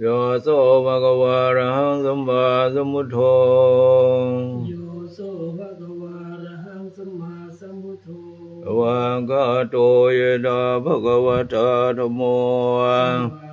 โยโสภะคะวะอะระหังสัมมาสัมพุทโธโยโสภะคะวะอะระหังสัมมาสัมพุทโธสวากขาโตเยนะภะคะวะตาธัมโมสวา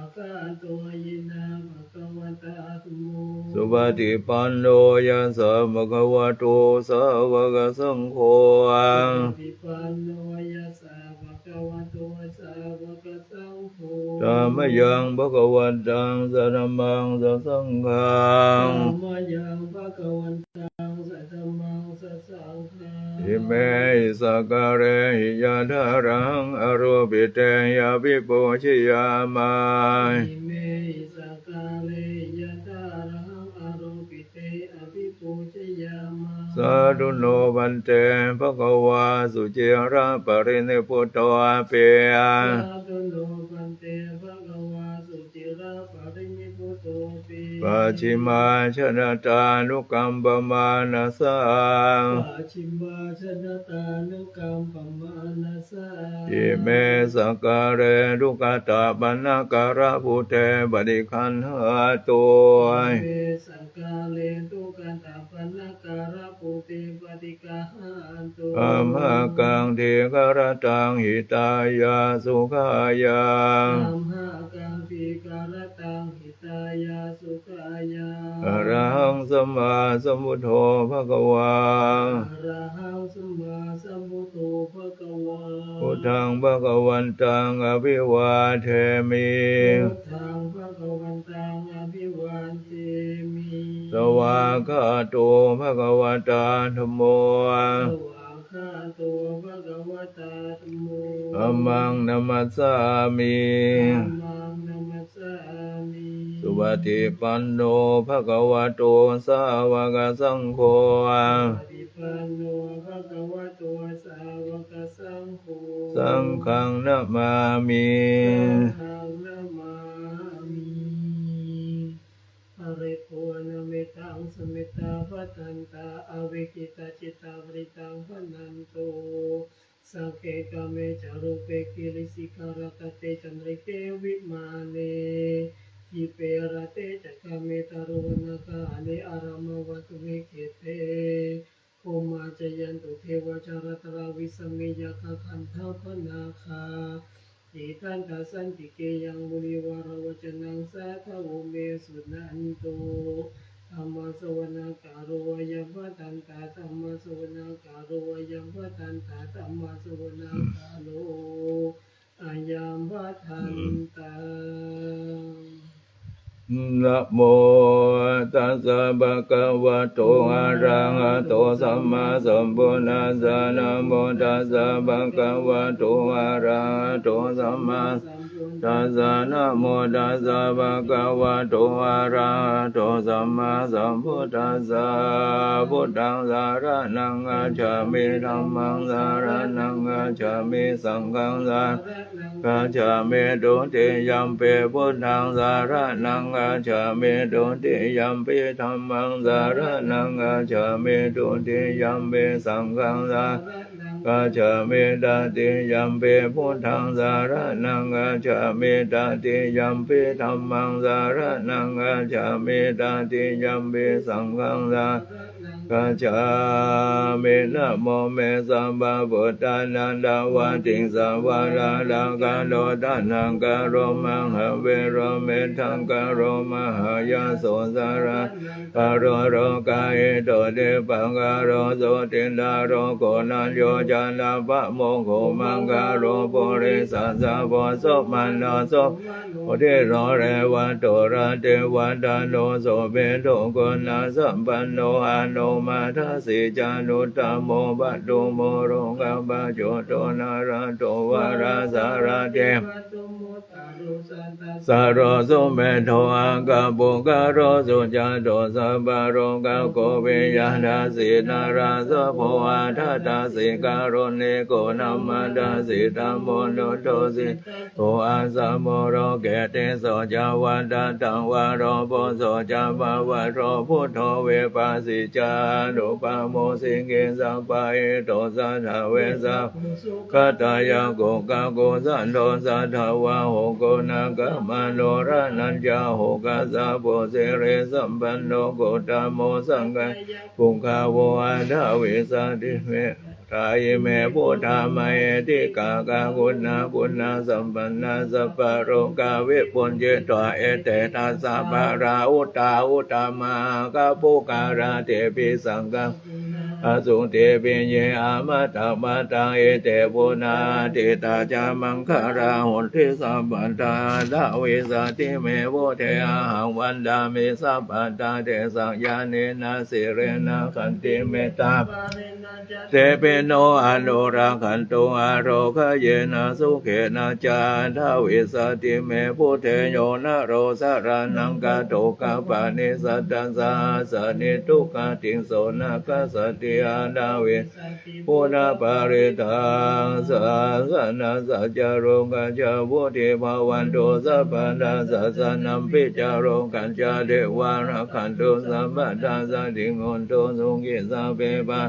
กขาโตเยนะภะคะวะตาธัมโมสุปฏิปันโนยัสสะภะคะวะโตสาวกสังโฆสุปฏิปันโนยัสสะภะคะวะโตสาวกสังโฆธัมมยังภะคะวันตังสะธัมมังสัสสังฆังธัมมยังภะคะวันตังสัทธัมมังสัสสังฆังอิเมหิสักการะหิยะทารังอโรปิเตยะภิปุชยามะอิเมหิสักขาเลยะตารังอโรปิเตอภิปูชยามะสาธุโนพันเตภะคะวาสุจิระปรินิพพุตโตอาเปียสาธุโนพันเตภะคะวาสุจิระปรินิพพุตโตปิปัจฉิมาชนะตานุกัมปมานัสสังปัจฉิมาชนะตานุกัมปมานัสสะอิเมสักการะทุกขตาปนาการะพุเตปฏิคันหาตุเวสังกาเลตุกันตาปนาการะปุติปฏิกาหันตุอัมหากังเทกรตังหิตายาสุขายาธัมหะกังปีการตังหิตายาสุขายาอะระหังสัมมาสัมพุทโธภะคะวาอะระหังสัมมาสัมพุทโธภะคะวาพุทธังภะคะวันตังอภิวาเทมิพุทธังภะคะวันตังอภิวาเทมิสวากขาโตภะคะวะตาธัมโมสวากขาโตภะคะวะตาธัมโมธัมมังนัมมัสสามิธัมมังนัมมัสสามิสุปฏิปันโนภะคะวะโตสาวกสังโฆปฏิปันโนภะคะวะโตสาวกสังโฆสังฆังนะมามิสังฆังนะมามิอริโภนเมตังสมิตาภัตตันตาอวิกิตาจิตาภริตังพนันโตสังเกกเมจารุเปกิริสิการตเตจันริเกวิมาเนทิเปรเตจักเมตารุวนาคาเนอารามวัตุเวเกเตโอมาจยันตุเทวจารตราวิสเมยคขันธพนาคาอิทันตสันติเกยังมุนิวารวจนังสาทโวเมสุนันโตธรรมสวนาการุยัมปตันตาธรรมสวนาการุยัมปตันตาธรรมสวนาการุอายัมปตันตานะโมตัสสะภะคะวะโตอะระหะโตสัมมาสัมพุทธัสสะนะโมตัสสะภะคะวะโตอะระหะโตสัมมาตัสสะนะโมตัสสะภะคะวะโตอะระหะโตสัมมาสัมพุทธัสสะพุทธังสารนังคัจฉามิธัมมังสารนังคัจฉามิสังฆังสารคัจฉามิตุติยัมปิพุทธังสารนังคัจฉามิตุติยัมปิธัมมังสารนังคัจฉามิตุติยัมปิสังฆังสารคัจฉามิตติยัมปิพุทธังสารนังคัจฉามิตติยัมปิธัมมังสารนังคัจฉามิตติยัมปิสังฆังสารกัจฉามินะโมเมสัมปะพุทธานันดาวันติงสัมวาราดังกาโดทานังกาโรมังหเวโรเมทังกาโรมหายาโสสาราคาโรโรกายโตเดปังกาโรโสตินดาโรโกนันโยจานาปะโมโคมังกาโรปุริสัสสะโพโสมันโนโสโอเทโรเรวันโตระเทวันดานโนโสเบโตโกนาสัมปันโนอาโนมาทัสสิจานุตตโมบัตตุโมโรงกัปปะโจโตนาราโตวาราสาราเทสารโรสุเมโทอังกาปุกาโรสุจาโตสัพพะโรกาโกเวยันทาสินาราสะโพอาทัตตาสิการุณิโกนัมมันตาสิธัมโมโนโตสิโทอาสัมโมโรเกเตโสจาวันตังวาโรโพโสจาภาวะโรพุทโธเวปัสสิจา นุปโมสิงเกสัพพะเอโตสัทธเวสัพคตายาโกกะโกสันโตสัทธวะโหโกนะกะมโนรานัญจาโหกะสะโพเสเรสัมปันโนโกตโมสังฆะปุคาโวอัฏฐเวสติเมทายเมพุทธามะเอติกากาคุณาคุณาสัมปันนาสัพพะโรกาวิปุญเจตวะเอเตทัสสะภะราอุตตาอุตตมากะปุการาเตปิสังฆังอสุเตปิเยอามาตามาตังเอเตปุนาติตาจามังคาราหุติสัมปันตาดาวิสติเมโวเทอาหังวันดามิสัพพันตาเตสังญาเนนะสิเรนะขันติเมตตาเตปิโนอนุรักขันตุอโรคเยนะสุเขนะจาทาวิสติเมพุเทโยนะโรสารนังกาโตกาปานิสัตตัสสะสนิทุกขติงโสนะกัสสติอาดาวิปุนาปาริตังสัสนะสัจจโรกัจจวุติภาวันโตสัพพันธาสัสนัมปิจโรกัจจเดวาระขันตุสัมปทาสัติงอนโตสุขิสัพเพปะ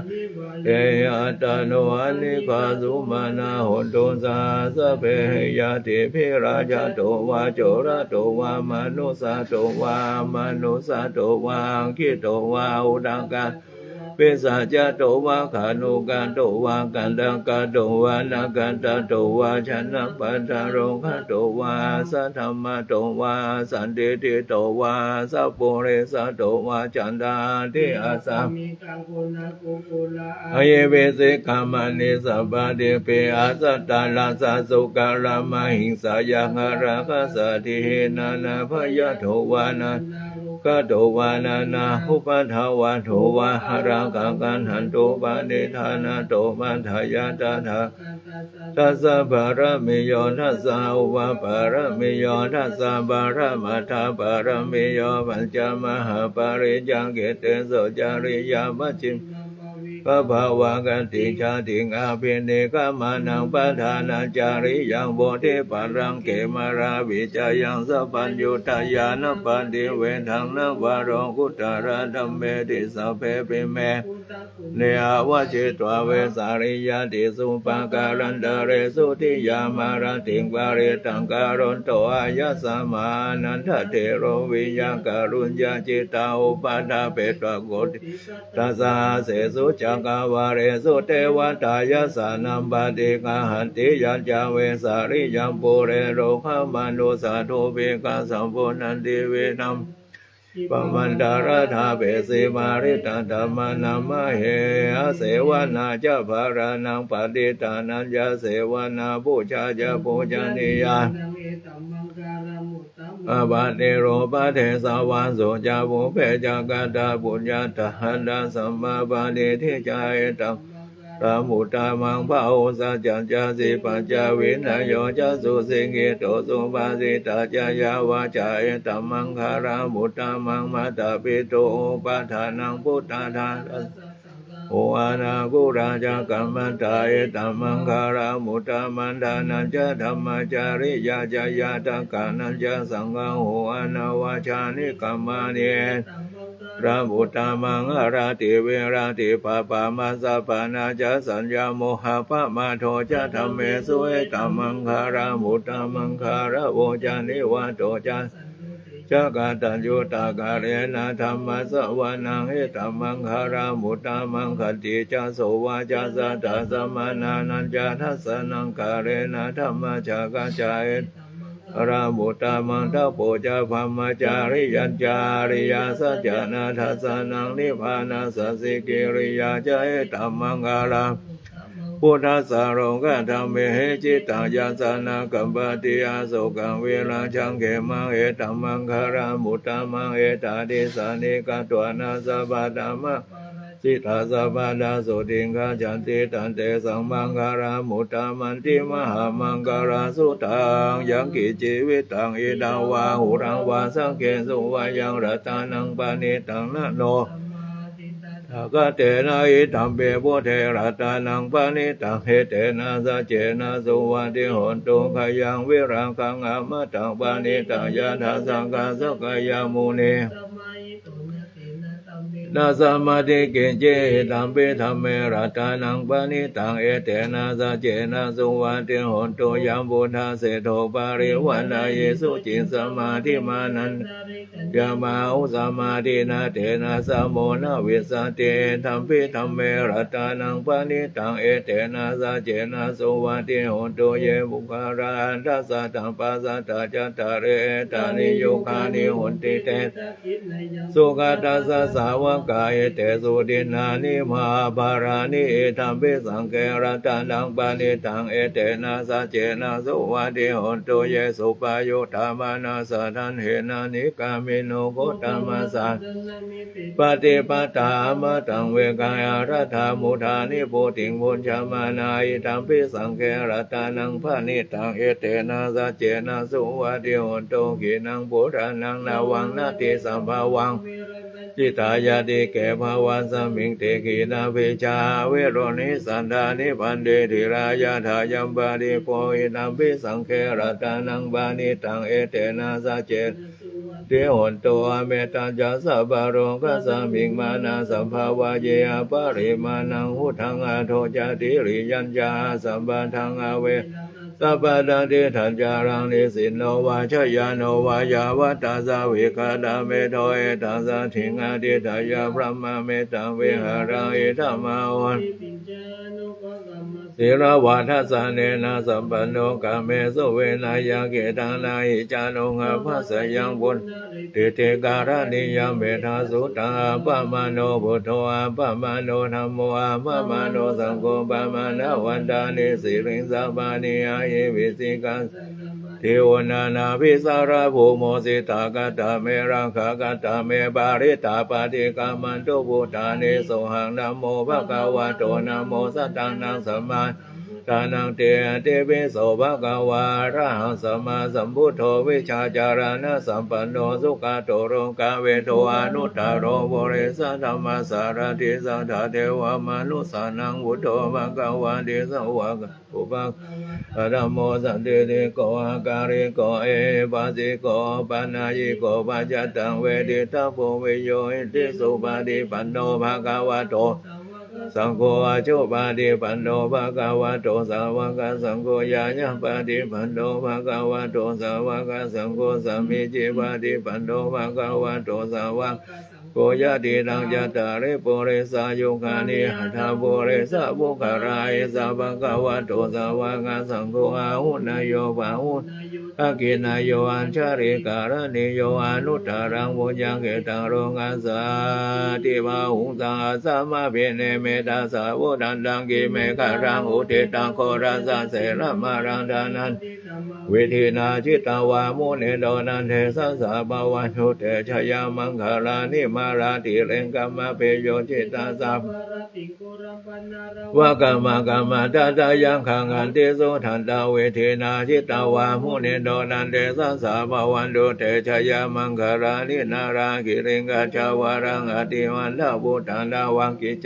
เตอัตโนอนิคาสุมานาโหตุสาสัพเพยติภิราชโตวาโจระโตวามนุสาโตวามนุสาโตวาคิโตวาอุดังกาปิสัจจโตวาขานุกันโตวากันดังกาโตวานากันตโตวาชนะปันธารงคโตวาสัทธมะโตวาสันติติโตวาสัพปุเรสโตวาจันดาทิอาสาอเยเวสิกามานิสัพพะเดเปอาสัตตาลาสสุการามหิงสายังหราคะสติเหนานาพยโทวานากะโตวานานาอุปทาวาโทวาหรากังกันหันโตปานิธานาโตมัทายาตถาทัสสะภารมิโยทัสสะอุปภารมิโยทัสสะภารมัทธาภารมิโยปัญจมหาปริยังเกเตโสจาริยามัจฉิมพระภาวะกันติชาติงอาภินิกามานังปัฏฐานาจาริยังโบธิปัรังเกมาราวิจายังสัพพัญญุตายานปันติเวทังนวารองกุตระธัมเมติสัพเพปิเมเนอวชิตวเวสาริยติสุปาการันตเรสุติยามาราติงปาริตังการุณโตอายัสสมานันทเทโรวิยังการุญญาจิตาอุปาทาเปตวะโกติตัสสะเสสุจักวาเรสุเทวตายสานัมปติกาหันติยัจจเวสาริยังปุเรโรขมานุสาธุเบกาสัมปุนันติเวนัมปมันดาราธาเปสิมาริตาธรรมนามเหอเสวนาจะภารานังปฏิตานัญญาเสวนาบูชาจะบูชานิยาอาบาเนโรปะเทสาวาสุจาบุเพจากาตาปุญญาตหันดาสัมมาปานิทิจายตังตามุตตามังภาอุสัจจัญจาสิปัญจวินโยจะสุสิงิโตสุภาสิตาจายาวาจาเอตัมมังคารามุตตามังมาตาปิโตอุปาทานังพุทธาทาโออานากุราจากัมมันตาเอตัมมังคารามุตตามันดานันจะธรรมจาริยาจายาตกานันจะสังฆโออานาวาชานิกัมมานิรามุตตามังอาราติเวราติปะปามาสะปานาจะสัญญาโมหะปะมาโทจะธรรมเมสุเอตัมมังคารามุตตามังคาราโวจานิวะโตจะจักตัญญูตากาเรนะธรรมะสวานังเอตัมมังคารามุตตามังคติจะโสวาจาสัตตสมานานันจะทัสสนังกาเรนะธรรมะจักจายรามุตตามังทโพจะพัมมจาริยัญจาริยาสัจจานาทัสสนังนิพพานาสัสสิกิริยาจะเอตัมมังคาราพุทธัสสะโรกะธรรมเมหิจิตตังยัสสนากัมปติอาโสกังเวราชังเขมังเอตัมมังคารามุตตามังเอตาดิสานิกตวานาสัพพะธัมมะสิทธาสัพพะดาสุติงฆาจันติตันเตสังมังคารามุตตามันติมหามังคาราสุตังยังกิจิวิตังอิดาวาหุรังวาสังเกสุวายังรัตานังปานิตังนะโนทากะเตนะอิตัมเปโพเทรัตานังปานิตังเหเตนะสัจเจนะสุวัติโหนตุขยังวิรังคังอมตังปานิตังยะทัสสังกาสกายามุนีเต นาสมาธิเกเจตัมปิธรรมเมรัตานังปณิตังเอเตนะสัจเจนะสุวัติโหนตุยัมพุทธาเสโทปาริวันนาเยสุจิตสมาธิมานันยามาอุสมาธินาเตนะสมโมนาวิสสติธัมปิธัมเมรัตานังปณิตังเอเตนะสัจเจนะสุวัติโหนตุเยบุคาราทัสสะตังปัสสะตาจัตตาเรตานิโยคานิโหนติเตสุขตัสสะสาวกายเตสุดินานิมาบารานิธัมปิสังเกรัตานังปณิตังเอเตนะสัจเจนะสุวัติโหนตุเยสุปายุธามานาสัทันเหนานิกามิโนโคตมัสสะปฏิปตามะตังเวกายารัฐามุทานิโพธิงพุญชมานาอิธัมปิสังเกรัตานังปณิตังเอเตนะสัจเจนะสุวัติโหนตุขีนังพุทธานังนาวังนาติสัมภาวังจิตายาติเกภาวันสมิงเตกีนาภิชาเวโรนิสันดานิพันเดธิรายาทายัมบาดิโพอิธัมปิสังเครัตานังบานิตังเอเตนะสัจเจเทโหนโตอเมตัญจสัพพะโรกัสสมิงมานาสัมภาวะเยอปาริมานังหุทังอาโทจติริยัญญาสัมปะทังอเวสัพพะทาติทัญจารังนิสินโนวาชยาโนวายาวัตตาสาวิคาดาเมโทเอตัสสะทิงอาทิตายาพระมเมตังเวหารังเอธรรมาวันศิรวัฏสะเนนะสัมปันโนกาเมสุเวนายาเกตังนาหิจานุงาภัสยังบุญติเตการณิยเมธาสุตาปะมโนพุทโธอาปะมโนธัมโมอาปะมโนสังโฆปะมโนวันดานิสิริงสัพพานิอาเยวิสิกังเทวนานาภิสารภูโมสิตากตาเมรังขากตาเมบาริตาปฏิกามันตุพุทธานิโสหังนะโมภะคะวะโตนะโมสัตตังนังสัมมาทานังเตเตปิโสภะคะวะอะระหังสัมมาสัมพุทโธวิชาจารณะสัมปันโนสุขโตโรกาเวโตอนุตตโรโภเรสะธัมมาสารติสัทธาเทวมนุสสานังพุทโธภะคะวะเตสวะอุปะธัมโมสันติติโกอาการิโกเอปัสสิโกปานายิโกปัจจตังเวทิตาโพวิโยอิติสุปฏิปันโนภะคะวะโตสังโฆอาจุปาติปันโนภะคะวะโตสาวกสังโฆยายะปาติปันโนภะคะวะโตสาวกสังโฆสัมมิจิปาติปันโนภะคะวะโตสาวกโกยะติตังจัตตาริปุริสายุคานิหัตถะปุริสะภุคารายสัพพะคะวะโตสาวกสังโฆอาหุนโยปะหุอากินโยอัญชาริการณิโยอนุตตรังวุญญังเกตังโรงาสาติบาหุตังอาสามะเภเนเมตาสาวุดันตังกิเมฆารังอุทิตังโครัสสะเสระมารังดานันวิธีนาจิตาวามุเนโดนันเทสัสสะภวันตุเตชยามังคารานิมาราติเรงกัมมะเพโยจิตาสัพวะกัมมะกัมมะตตายังขังอันติสุทันตาวิธีนาจิตาวามุเนโดนันเทสัสสะภวันตุเตชยามังคารานินารากิริงกัจจาวารังอติวันดาบุตันดาวังกิจ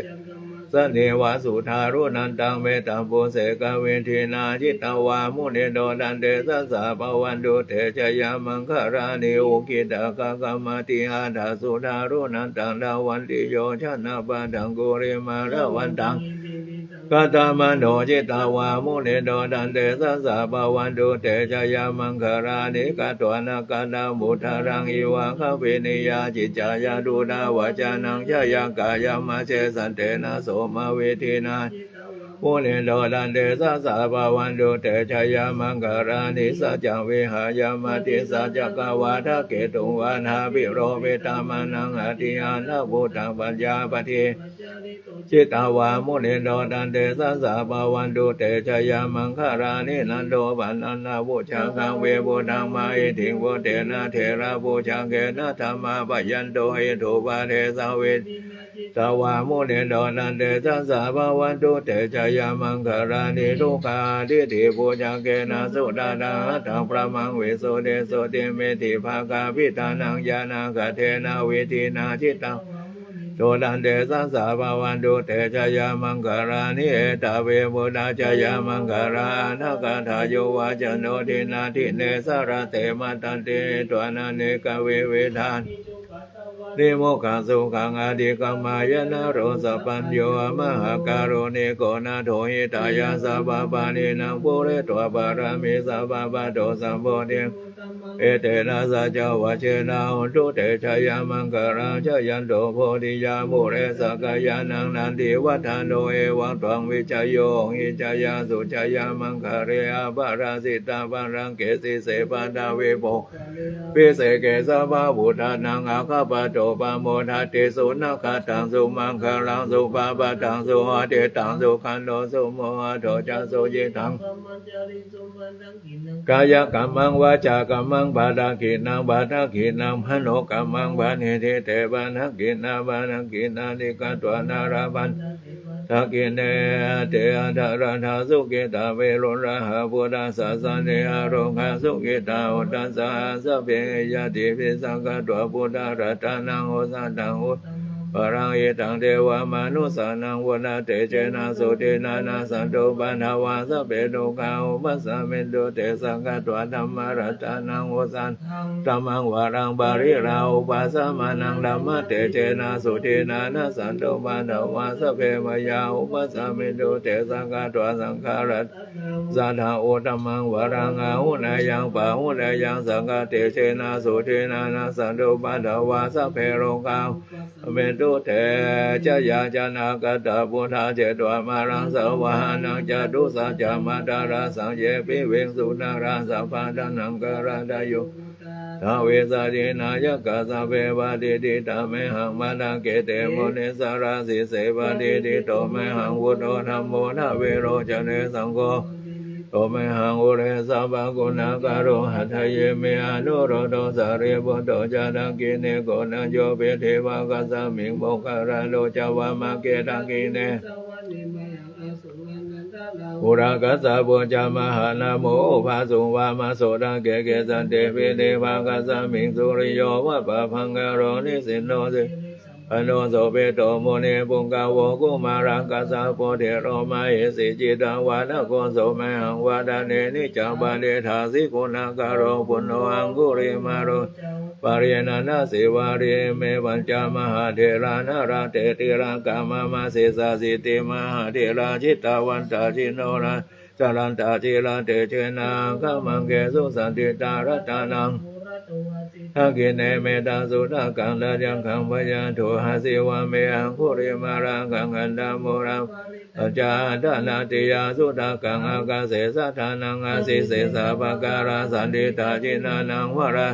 สเนวาสุธารุนันตังเมตัมปุเสกเวทินาจิตาวามุเนโดนันเตสัสสะภวันตุเตชยามังคารานิอุกิตากะกัมมติอาดาสุธารุนันตังดาวันติโยชนะปะดังกุริมาระวันตังกตามโนจิตาวามุเนโดนันเตสัสสะภวันตุเตชยามังคารานิกัตวานากันามุทารังอิวะขวินิยาจิจายาดูนาวจานังชยังกายามาเชสันเตนะโสมาเวทินามุเนโดนันเตสัสสะภวันตุเตชยามังคารานิสัจจังวิหายามาติสัจจกวาทะเกตุวานาภิโรเวตามานังอติยานะพุทธังปัญญาปฏิจิตาวามุเนโดนันเตสัสสะภวันตุเตชยามังคารานินันโดปันนันนาวุชาคังเวบุตังมาอิทิงวุเตนะเทระบูชาเกนะธรรมาปยันโตหิทุปาเทสาวิตาวามุเนโดนันเตสัสสะภวันตุเตชยามังคารานิทุกขาทิฏฐิบูชาเกนะสุดาดาตังประมังวิโสเดโสติเมติภาคาพิตานังญาณังกเทนะวิธีนาจิตังโตดันเตสัสสะภวันตุเตชยามังคารานิเอตเวมุนาชยามังคารานาคาทาโยวาจโนทินาทิเนสารเตมัตันเตตวานาเนกเวเวทาน นิโมขังสุขังอธิกรรมายนะโรสปัญโยมหาการุณิโกนาโทหิตายาสัพพะนินังปุเรตวะบารมิสัพพะโตสัมโพธิเอเตนะสัจจวัชเชนะหุตุเตชะยามังคารังชยันโตโพธิยามุเรสักยานังนันติวัฏานโนเอวังตวังวิจโยหิจายาสุจายามังคาเรอาภาราสิตาภารังเกสิเสปาดาเวโภวิเศเกสะภาพุทธานังอาคาปโตปะโมทัตติสุนัขตังสุมังคารังสุภาปตังสุอาเตตังสุขันโตสุโมหะโตจัสสุยิตังกายกรรมังวาจากรรมังบาดากินังบาดากินังมโนกรรมังบานิเทเตบานักกินาบานักกินานิกัตวานาราบันทักกินเนเตอะทาราธาสุกิตาเวรุระหะพุทธัสสะเนอโรหะสุกิตาอุตตัสสะสัพเพยติภิสังฆตวะพุทธรัตนังโอสันตังอุปรังเอตังเทวามนุสานังวนาเตเจนะสุเตนะนาสันโตปันหาวาสัพเพโลกาอุปัสสะเมนโตเตสังฆตวะธัมมรัตนังโอสันธัมมังวารังบาริราอุปัสสะมานังธัมมะเตเจนะสุเตนะนาสันโตปันหาวาสัพเพมยาอุปัสสะเมนโตเตสังฆตวะสังฆรัตสัทธาโอธัมมังวารังอาหุนายังปะหุนายังสังฆเตเจนะสุเตนะนาสันโตปันหาวาสัพเพโลกาเมนโตเตจยาจนากตาพุทธาเจตวามารังสวานังจตุสัจจามาดาราสังเยปิเวงสุนาราสัพพานังกราดายุทาเวสารินายกาสัพเพวาดิติตาเมหังมานังเกเตโมนิสาราสิเสวาดิติโตเมหังวุโตธัมโมนาเวโรจเนสังโฆโตเมหังอุเรสัพพกุณาการุหัตถเยเมอนุโรโตสารีบุตโตจานังกิเนโกนัญโยเปเทวะกัสสมิงโมคาราโลจาวามาเกตังกิเนปุรากัสสะปุจามหานาโมภาสุวามาโสดังเกเกสันเตเปเทวะกัสสมิงสุริโยวะปะพังกโรนิสินโนสิอโนโสเปโตโมเนปุงกาวกุมารังกัสสะโพเทโรมาเอสิจิตังวานะโกโสเมหังวาดาเนนิจังบาเดธาสิกุณาการโรปุณโนอังกุริมาโรปาริยนานาสิวาริเมปัญจมหาเทรานาราเตติรากามามาเสสาสิติมหาเทราจิตตาวันตาจิโนราสารันตาจิราเตเชนาขมังเกสุสันติตารัตานังทักขิเนเมตาสุตกังดายังขังพยาโหาสิวะเมหังคุริมารังกังกันดาโมรังอาจาดานาติยาสุตกังอากาเสสัทธานังอาสิเสสะปะการาสันติตาจินานังวรา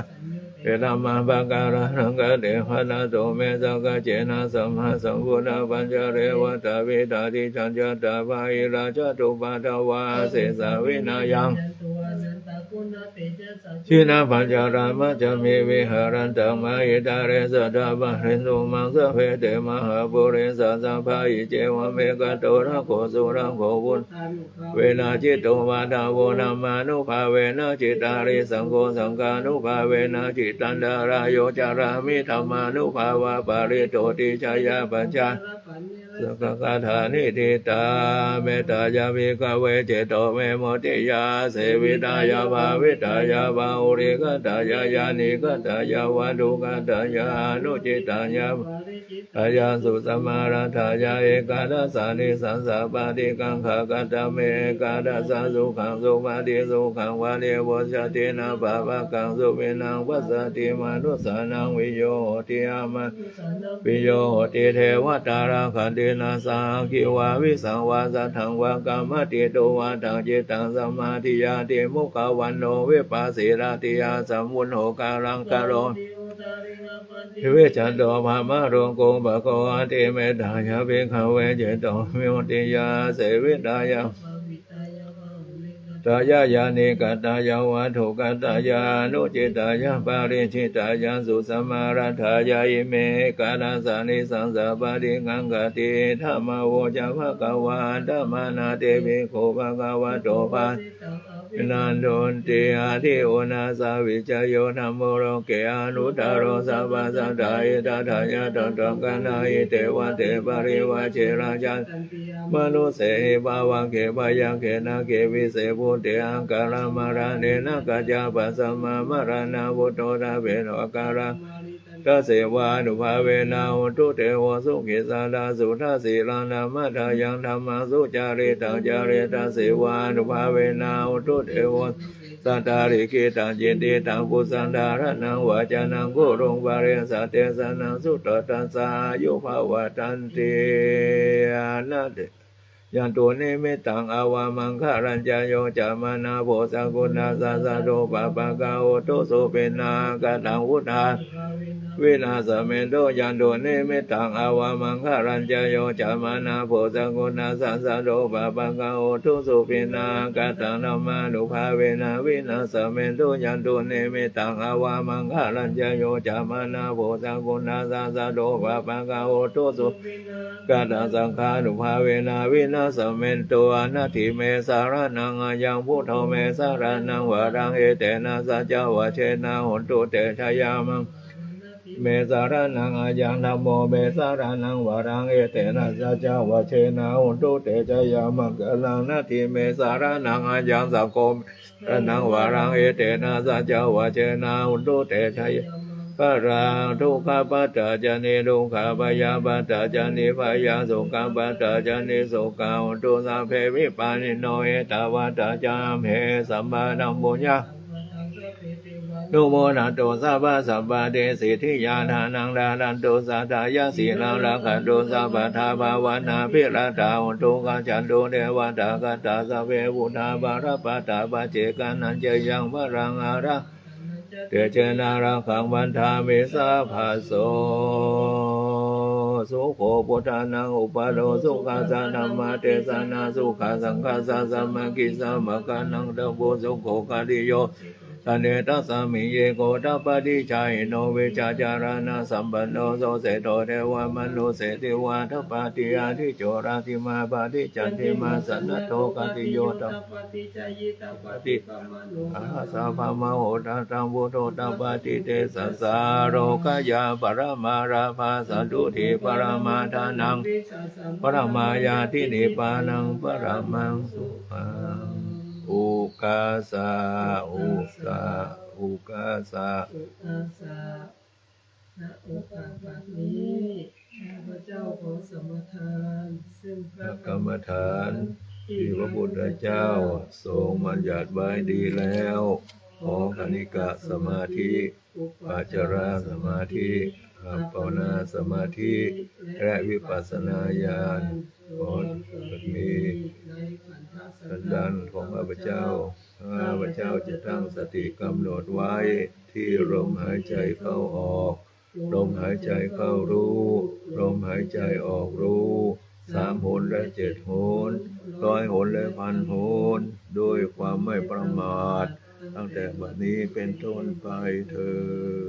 เอตัมมาปะการานังกะเดหะนาโตเมสังกะเจนะสัมมาสัมพุทธปัญจเรวตาวิตาติจันจตาภาอิราชตุปาทวาเสสะวินายังชินาปัญจารามะจะมีวิหารันตังมาอิตาเรสดาบะริสุมังสะเพเตมหาปุริสาสัพพะอิเจวะเมกะโตระโกสุระโกวุนเวนาจิตโตวาดาโวนามานุภาเวนะจิตาริสังโฆสังฆานุภาเวนะจิตันดารายโยจารามิธรรมานุภาวะปาริโตติชายาปัญจสักกะธานิติตาเมตตายาภิกขเวเจโตเมโมติยาเสวิตายาภาวิตายาภาอุริกตายายานิกตายาวัตุกตายานุจิตายาทายาสุสมาราทายาเอกาทัสสานิสังสาปาติกังขากตเมเอกาทัสสะสุขังสุมาติสุขังวาเนวชตินาภาภกังสุวินังวัสสติมานุสานังวิโยโหติอามาวิโยโหติเทวตาราคันตินาสังคิวาวิสังวาสัทธังวากรรมติโตวาทังจิตังสมาธิยาติมุขวันโนวิปัสสิราติยาสัมมุนโหการังกโรเวจันโตภามะโรงโกภะโกอะติเมตตายาภิกขเวเจโตมิโมติยาเสวิตายาตายายานิกตายาวัตถุกตายานุจิตายาปาริชิตายาสุสมารัทายาอิเมกาลาสานิสังสาปะริกังกติธรรมโวจภะกวาธรรมานาเตวิโคภะกวะโตภะนันโดนติอาทิโอนาสาวิจโยธัมโมโรเกอนุตตโรสัพพะสัตตาอิตถายะตังกันนาอิเตวะเตปริวะเชราจันมนุเสหิภาวังเขปยังเขนะเขวิเศภูเตอังการามาราเนนะกัจจปัสสมะมรณะวุโตทะเวโนการะ ทัสเสวานุภาเวนะโหตุเทวสุขิสาดาสุทัสสีลานามัทายังธรรมสุจาริตังจาริตัสเสวานุภาเวนะโหตุเทวสัตตาริกิตังจิตติตังปุสันดารนังวาจานังโกรงวาเรสัตเตสนังสุตตัสสายุภาวตันติอานาเตยันตุเนมิตังอาวามังคารัญจโยจามานาโพสกุณาสาสะโดปะปะกาโอโตโสเปนากาตังวุฒาวินาสเมโตยันตุเนมิตังอาวามังคารัญจโยจามานาโพสกุณาสาสะโดปะปะกาโอโตโสเปนากาตังนามานุภาเวนะวินาสเมโตยันตุเนมิตังอาวามังคารัญจโยจามานาโพสกุณาสาสะโดปะปะกาโอโตโสกาตังสังฆานุภาเวนะวินาสเมโตอนาทิเมสารนังยังพุทโธเมสารนังวารังเอเตนะสัจจวะเชนะหนตุเตชยามังเมสารนังยังธัมโมเมสารนังวารังเอเตนะสัจจวะเชนะหนตุเตชยามังกลังนาทิเมสารนังยังสังโฆนังวารังเอเตนะสัจจวะเชนะหนตุเตชยปะราทุกขปัตตาจานิทุกขปยาปัตตาจานิพยาสุขปัตตาจานิสุขาอุตุสัพเพวิปานิโนเอตวัตตาจามเหสัมมานัมปุญญานุโมนะโตสัพพะสัพพะเดสิทธิญาณานังดานันโตสัตตายะสีลังรักขันโตสัพพะทาภาวนาภิรตาอุตุกัจจันโตเทวตากตาสัพเพวุธาบารปัตตาปัจเจกานันเจยังวรังอาระเตเจนารังขังวันทามิสาภาโสสุโขพุทธานังอุปาโลสุขัสสะธัมมาเทศนาสุขัสสังฆัสสะสัมมากิสสะมะกานังตะโพสุโขคาริโยสันเนตัสสามิเยโกตัปปฏิชัยโนเวชาจารณะสัมปันโนโสเสโตเทวมนุเสติวาทัปปติอาทิโจราติมาปฏิจันติมาสันนโตกติโยตัปปฏิจายตัปปฏิปมาโนอาสาภามโหตังตังพุทโธตัปปฏิเตสัสสาโรกยาปรมาราภาสันตุถิปรมาทานังปรมายาทินิปานังปรมังสุขังอุกาสาอุกาอุกาสาอุกาสะณโอกาสบัดนี้ข้าพเจ้าขอสมทานซึ่งพระ กรรมฐานที่พระพุทธเจ้าทรงบัญญัติไว้ดีแล้วของคณิกะสมาธิปัจจารสมาธิอัปปนาสมาธิและวิปัสสนาญาณขอมีสันดานของข้าพเจ้าจะตั้งสติกำหนดไว้ที่ลมหายใจเข้าออกลมหายใจเข้ารู้ลมหายใจออกรู้3 หนและ7 หน100 หนและ1,000 หนด้วยความไม่ประมาทตั้งแต่บัดนี้เป็นต้นไปเถิด